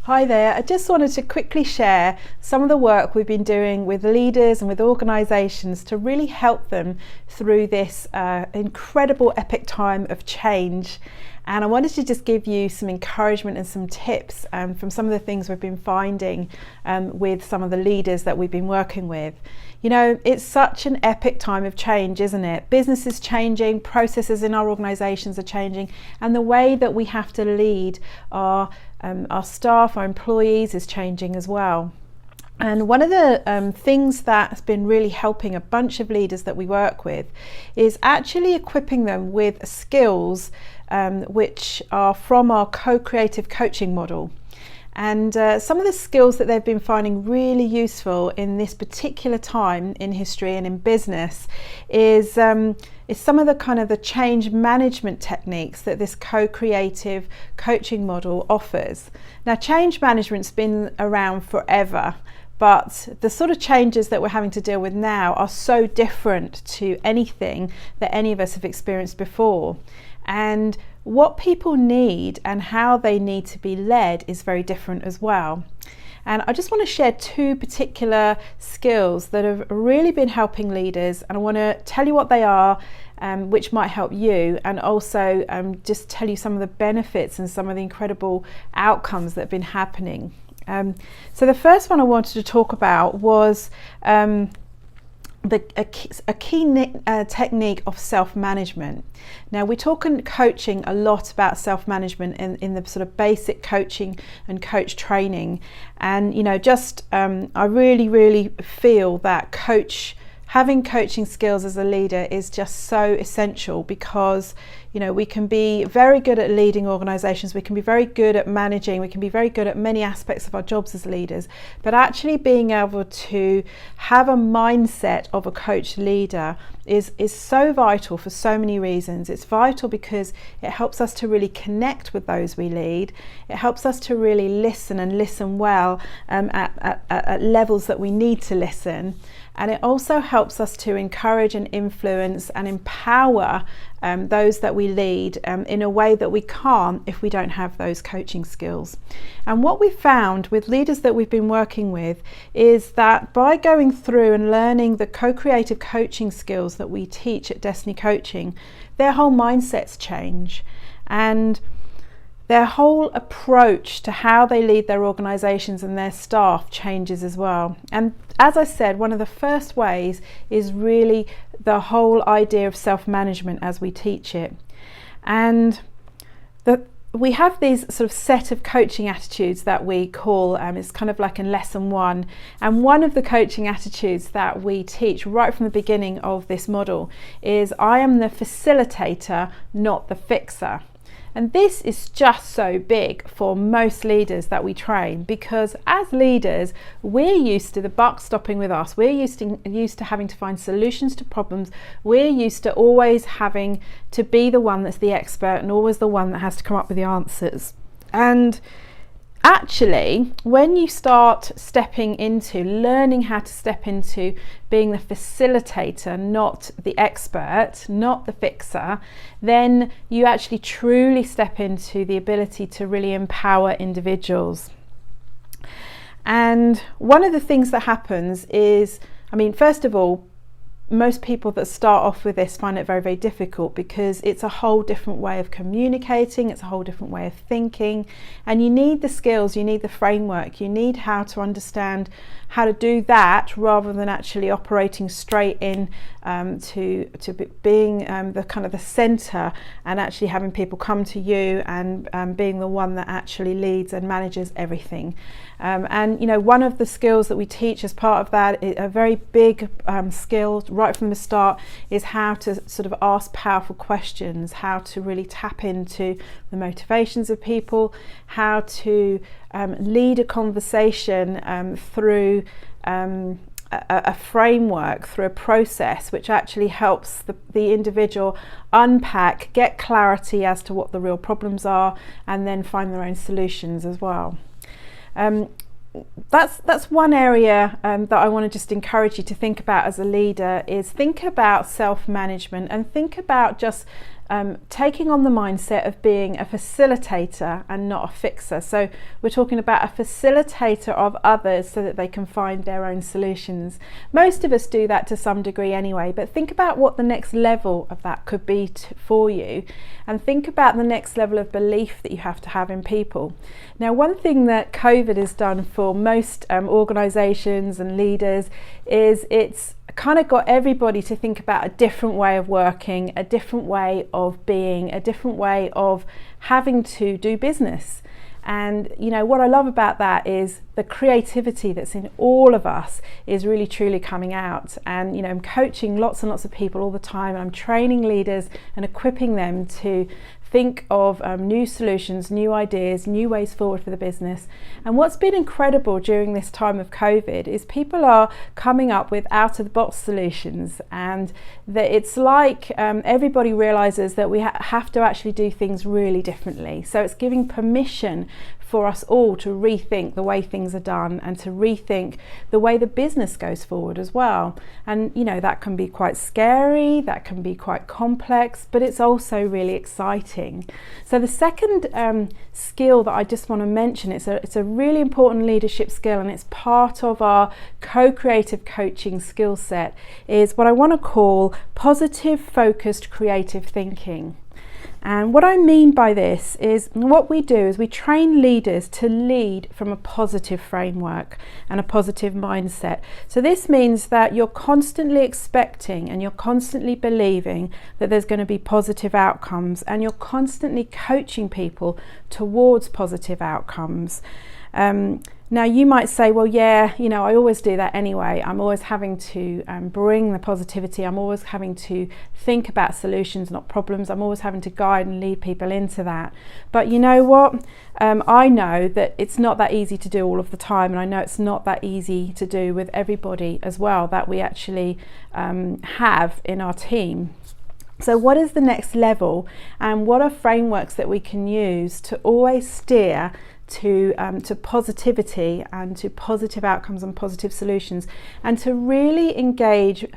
Hi there, I just wanted to quickly share some of the work we've been doing with leaders and with organisations to really help them through this incredible epic time of change. And I wanted to just give you some encouragement and some tips from some of the things we've been finding with some of the leaders that we've been working with. You know, it's such an epic time of change, isn't it? Business is changing, processes in our organisations are changing, and the way that we have to lead our staff, our employees is changing as well. And one of the things that's been really helping a bunch of leaders that we work with is actually equipping them with skills which are from our co-creative coaching model. And some of the skills that they've been finding really useful in this particular time in history and in business is some of the change management techniques that this co-creative coaching model offers. Now, change management's been around forever, but the sort of changes that we're having to deal with now are so different to anything that any of us have experienced before. And what people need and how they need to be led is very different as well. And I just want to share two particular skills that have really been helping leaders, and I want to tell you what they are, which might help you, and also just tell you some of the benefits and some of the incredible outcomes that have been happening. So the first one I wanted to talk about was a key technique of self-management. Now, we talk in coaching a lot about self-management in the sort of basic coaching and coach training, and you know, I really feel that having coaching skills as a leader is just so essential, because you know, we can be very good at leading organisations, we can be very good at managing, we can be very good at many aspects of our jobs as leaders, but actually being able to have a mindset of a coach leader is so vital for so many reasons. It's vital because it helps us to really connect with those we lead. It helps us to really listen and listen well at levels that we need to listen. And it also helps us to encourage and influence and empower those that we lead in a way that we can't if we don't have those coaching skills. And what we found with leaders that we've been working with is that by going through and learning the co-creative coaching skills that we teach at Destiny Coaching, their whole mindsets change, and their whole approach to how they lead their organisations and their staff changes as well. And as I said, one of the first ways is really the whole idea of self-management as we teach it. And we have these sort of set of coaching attitudes that we call, it's kind of like in lesson 1. And one of the coaching attitudes that we teach right from the beginning of this model is, I am the facilitator, not the fixer. And this is just so big for most leaders that we train, because as leaders, we're used to the buck stopping with us. We're used to having to find solutions to problems. We're used to always having to be the one that's the expert and always the one that has to come up with the answers. And actually, when you start stepping into learning how to step into being the facilitator, not the expert, not the fixer, then you actually truly step into the ability to really empower individuals. And one of the things that happens is, first of all, most people that start off with this find it very difficult, because it's a whole different way of communicating, it's a whole different way of thinking, and you need the skills, you need the framework, you need how to understand how to do that rather than actually operating straight in to being the kind of the center and actually having people come to you and being the one that actually leads and manages everything. And you know, one of the skills that we teach as part of that, a very big skill right from the start, is how to sort of ask powerful questions, how to really tap into the motivations of people, how to lead a conversation through a framework, through a process which actually helps the individual unpack, get clarity as to what the real problems are, and then find their own solutions as well. That's one area that I want to just encourage you to think about as a leader, is think about self-management and think about just taking on the mindset of being a facilitator and not a fixer. So we're talking about a facilitator of others so that they can find their own solutions. Most of us do that to some degree anyway, but think about what the next level of that could be for you, and think about the next level of belief that you have to have in people. Now, one thing that COVID has done for most organisations and leaders is it's kind of got everybody to think about a different way of working, a different way of being, a different way of having to do business. And you know what I love about that is the creativity that's in all of us is really truly coming out. And you know, I'm coaching lots and lots of people all the time, and I'm training leaders and equipping them to think of new solutions, new ideas, new ways forward for the business. And what's been incredible during this time of COVID is people are coming up with out-of-the-box solutions, and that it's like everybody realizes that we have to actually do things really differently. So it's giving permission for us all to rethink the way things are done and to rethink the way the business goes forward as well. And you know, that can be quite scary, that can be quite complex, but it's also really exciting. So the second skill that I just want to mention, it's a really important leadership skill, and it's part of our co-creative coaching skill set, is what I want to call positive focused creative thinking. And what I mean by this is, what we do is we train leaders to lead from a positive framework and a positive mindset. So this means that you're constantly expecting and you're constantly believing that there's going to be positive outcomes, and you're constantly coaching people towards positive outcomes. Now you might say, well, yeah, you know, I always do that anyway. I'm always having to bring the positivity. I'm always having to think about solutions, not problems. I'm always having to guide and lead people into that. But you know what? I know that it's not that easy to do all of the time, and I know it's not that easy to do with everybody as well that we actually have in our team. So what is the next level, and what are frameworks that we can use to always steer to positivity and to positive outcomes and positive solutions, and to really engage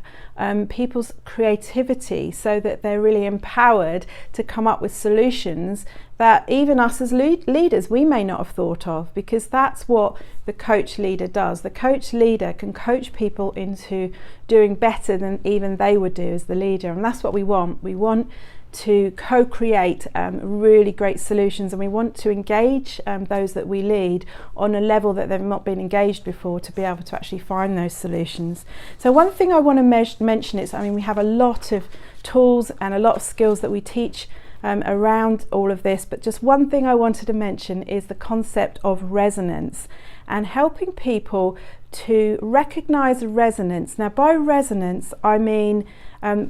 people's creativity so that they're really empowered to come up with solutions that even us as leaders we may not have thought of, because that's what the coach leader does. The coach leader can coach people into doing better than even they would do as the leader, and that's what we want. We want to co-create really great solutions, and we want to engage those that we lead on a level that they've not been engaged before, to be able to actually find those solutions. So one thing I want to mention is, I mean, we have a lot of tools and a lot of skills that we teach around all of this, but just one thing I wanted to mention is the concept of resonance, and helping people to recognize resonance. Now by resonance I mean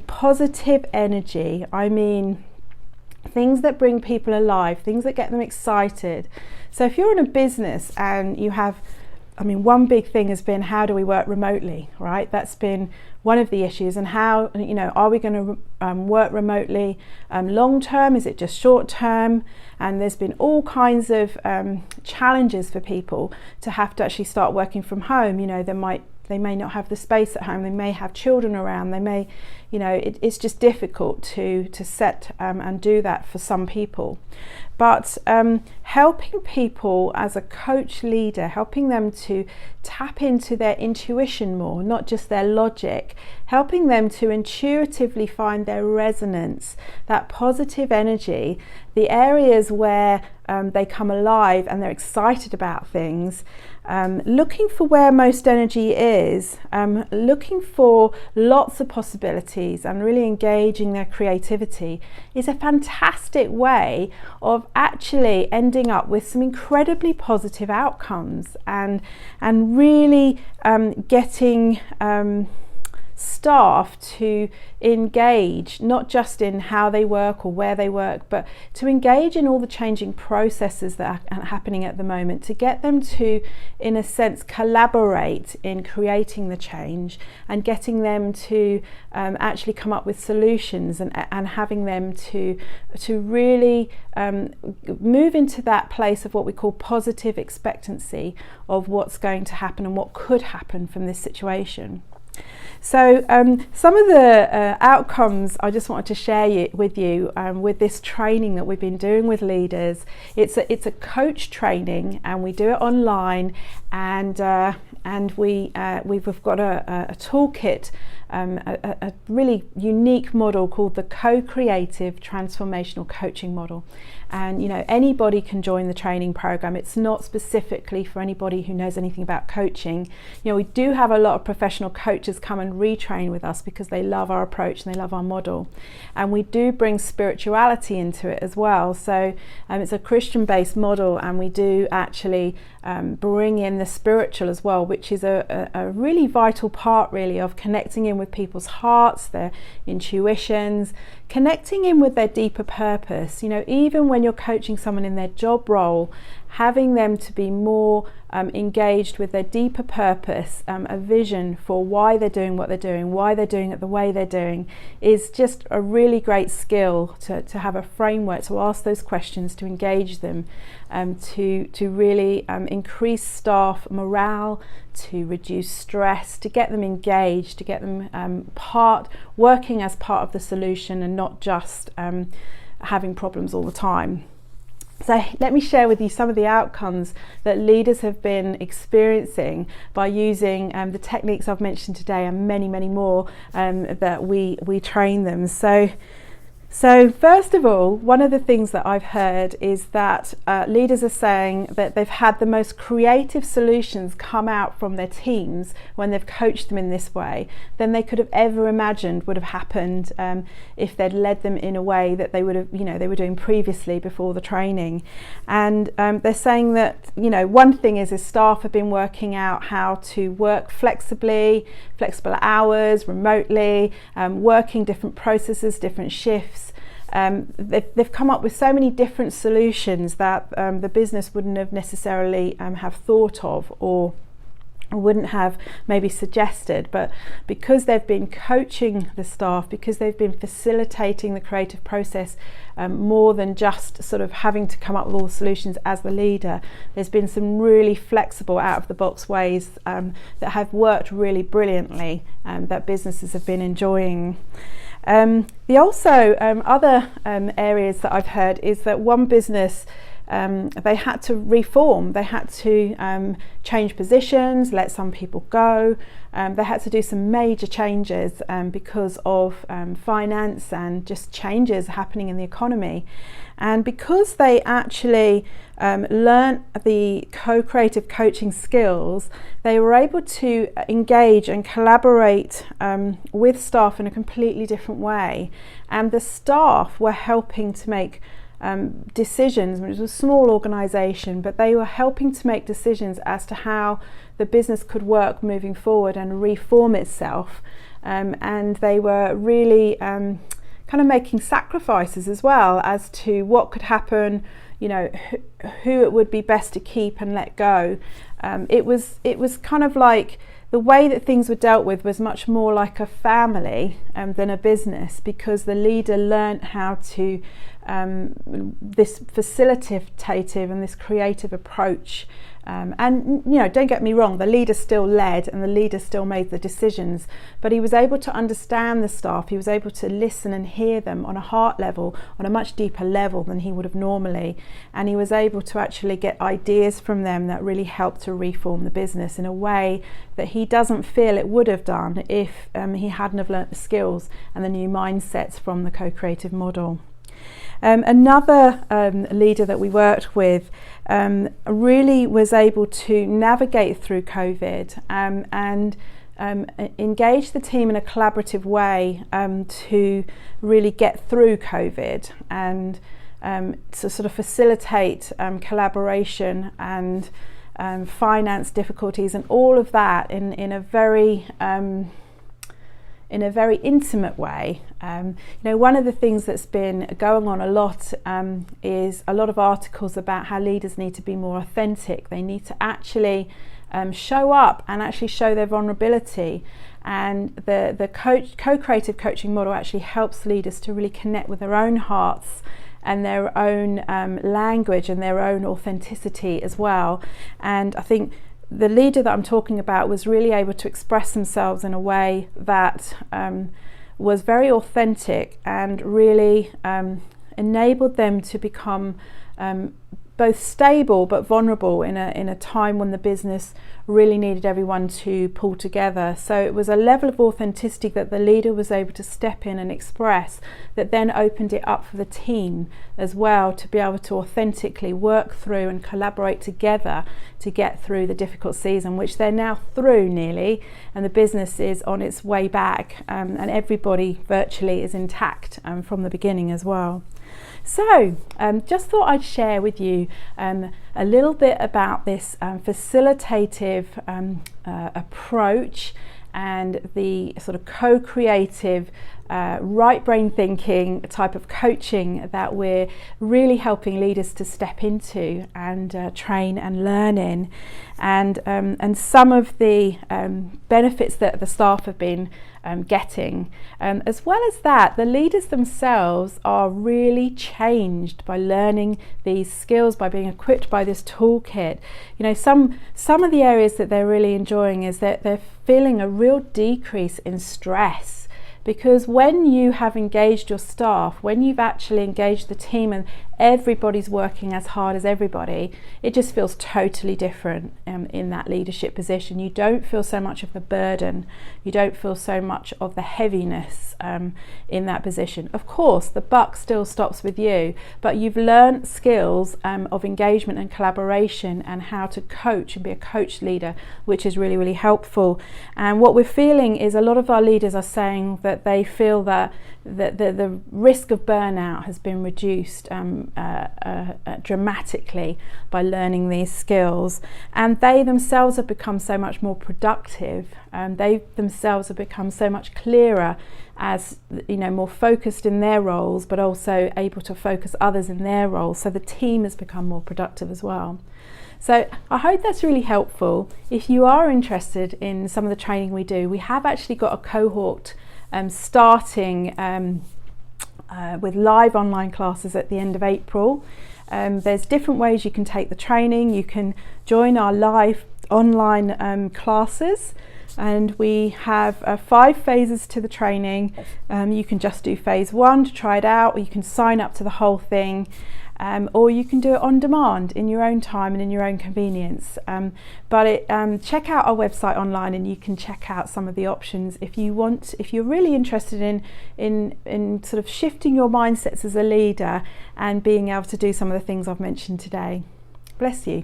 positive energy. I mean things that bring people alive, things that get them excited. So if you're in a business and you have, I mean, one big thing has been, how do we work remotely, right? That's been one of the issues. And how, you know, are we going to work remotely long term? Is it just short term? And there's been all kinds of challenges for people to have to actually start working from home. You know, they may not have the space at home, they may have children around, they may, you know, it's just difficult to set and do that for some people. But helping people as a coach leader, helping them to tap into their intuition more, not just their logic, helping them to intuitively find their resonance, that positive energy, the areas where they come alive and they're excited about things, looking for where most energy is, looking for lots of possibilities and really engaging their creativity is a fantastic way of actually ending up with some incredibly positive outcomes, and really getting staff to engage not just in how they work or where they work, but to engage in all the changing processes that are happening at the moment, to get them to, in a sense, collaborate in creating the change and getting them to actually come up with solutions, and having them to really move into that place of what we call positive expectancy of what's going to happen and what could happen from this situation. So some of the outcomes I just wanted to share with you with this training that we've been doing with leaders. It's a coach training, and we do it online, and we've got a toolkit, a really unique model called the Co-Creative Transformational Coaching Model. And anybody can join the training program. It's not specifically for anybody who knows anything about coaching. We do have a lot of professional coaches come and retrain with us because they love our approach and they love our model. And we do bring spirituality into it as well. So it's a Christian-based model, and we do actually bring in the spiritual as well, which is a really vital part really of connecting in with people's hearts, their intuitions, connecting in with their deeper purpose. Even when you're coaching someone in their job role, having them to be more engaged with their deeper purpose, a vision for why they're doing what they're doing, why they're doing it the way they're doing, is just a really great skill to have a framework to ask those questions, to engage them, to really increase staff morale, to reduce stress, to get them engaged, to get them working as part of the solution and not just having problems all the time. So let me share with you some of the outcomes that leaders have been experiencing by using the techniques I've mentioned today, and many, many more that we train them. So first of all, one of the things that I've heard is that leaders are saying that they've had the most creative solutions come out from their teams when they've coached them in this way than they could have ever imagined would have happened if they'd led them in a way that they would have, they were doing previously before the training. And they're saying that, one thing is staff have been working out how to work flexibly, flexible hours, remotely, working different processes, different shifts. They've come up with so many different solutions that the business wouldn't have necessarily have thought of or wouldn't have maybe suggested, but because they've been coaching the staff, because they've been facilitating the creative process more than just sort of having to come up with all the solutions as the leader, there's been some really flexible out of the box ways that have worked really brilliantly, that businesses have been enjoying. The also other areas that I've heard is that one business, they had to reform, they had to change positions, let some people go, they had to do some major changes because of finance and just changes happening in the economy. And because they actually learnt the co-creative coaching skills, they were able to engage and collaborate with staff in a completely different way. And the staff were helping to make decisions. It was a small organisation, but they were helping to make decisions as to how the business could work moving forward and reform itself. And they were really kind of making sacrifices as well as to what could happen, who it would be best to keep and let go. It was kind of like the way that things were dealt with was much more like a family than a business, because the leader learnt how to this facilitative and this creative approach. And don't get me wrong, the leader still led and the leader still made the decisions, but he was able to understand the staff, he was able to listen and hear them on a heart level, on a much deeper level than he would have normally, and he was able to actually get ideas from them that really helped to reform the business in a way that he doesn't feel it would have done if he hadn't have learnt the skills and the new mindsets from the co-creative model. Another leader that we worked with really was able to navigate through COVID and engage the team in a collaborative way to really get through COVID and to sort of facilitate collaboration and finance difficulties and all of that in a very intimate way. One of the things that's been going on a lot is a lot of articles about how leaders need to be more authentic. They need to actually show up and actually show their vulnerability. And the co-creative coaching model actually helps leaders to really connect with their own hearts and their own language and their own authenticity as well. And I think the leader that I'm talking about was really able to express themselves in a way that was very authentic and really enabled them to become both stable but vulnerable in a time when the business really needed everyone to pull together. So it was a level of authenticity that the leader was able to step in and express that then opened it up for the team as well to be able to authentically work through and collaborate together to get through the difficult season, which they're now through nearly, and the business is on its way back, and everybody virtually is intact from the beginning as well. So just thought I'd share with you a little bit about this facilitative approach and the sort of co-creative right brain thinking type of coaching that we're really helping leaders to step into and train and learn in, and some of the benefits that the staff have been getting. As well as that, the leaders themselves are really changed by learning these skills, by being equipped by this toolkit. You know, some of the areas that they're really enjoying is that they're feeling a real decrease in stress. Because when you have engaged your staff, when you've actually engaged the team and everybody's working as hard as everybody, it just feels totally different in that leadership position. You don't feel so much of the burden, you don't feel so much of the heaviness in that position. Of course, the buck still stops with you, but you've learned skills of engagement and collaboration and how to coach and be a coach leader, which is really, really helpful. And what we're feeling is a lot of our leaders are saying that they feel that the risk of burnout has been reduced dramatically by learning these skills, and they themselves have become so much more productive, and they themselves have become so much clearer as, you know, more focused in their roles, but also able to focus others in their roles, so the team has become more productive as well. So I hope that's really helpful. If you are interested in some of the training we do, we have actually got a cohort starting with live online classes at the end of April. There's different ways you can take the training. You can join our live online classes, and we have 5 phases to the training. You can just do phase 1 to try it out, or you can sign up to the whole thing. Or you can do it on demand in your own time and in your own convenience. Check out our website online, and you can check out some of the options if you're really interested in sort of shifting your mindsets as a leader and being able to do some of the things I've mentioned today. Bless you.